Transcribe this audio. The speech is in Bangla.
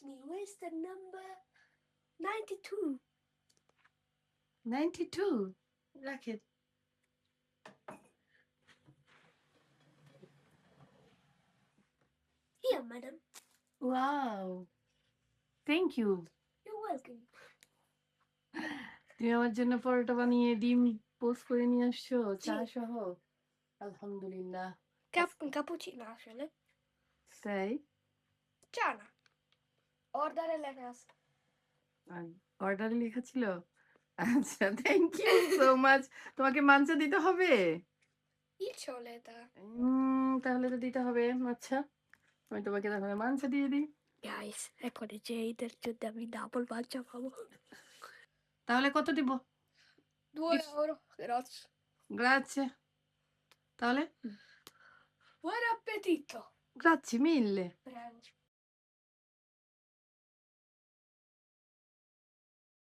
me. Where's the number? 92. 92. রাখে। Here, madam. Wow. Thank you. You're welcome. তুমি আমার জন্য পরোটা বানিয়ে ডিম পোস্ট করে নিয়ে আসছো চা জি। সহ। আলহামদুলিল্লাহ। Cappuccino আসলে। তাই? চা না। অর্ডারে লেখা আছে। অর্ডারে লেখা ছিল? আচ্ছা, থ্যাংক ইউ সো মাচ। তোমাকে মাঞ্চা দিতে হবে? ইচ্ছে হলে তা। তাহলে তো দিতে হবে। আচ্ছা, আমি তোমাকে তাহলে মাঞ্চা দিয়ে দিই। Guys, ecco le Jade জন্য আমি ডাবল বাচ্চা পাবো। তাহলে কত দিব? 2 euro. Grazie. গ্রাzie। তাহলে Buon appetito. গ্রাzie mille। Prego.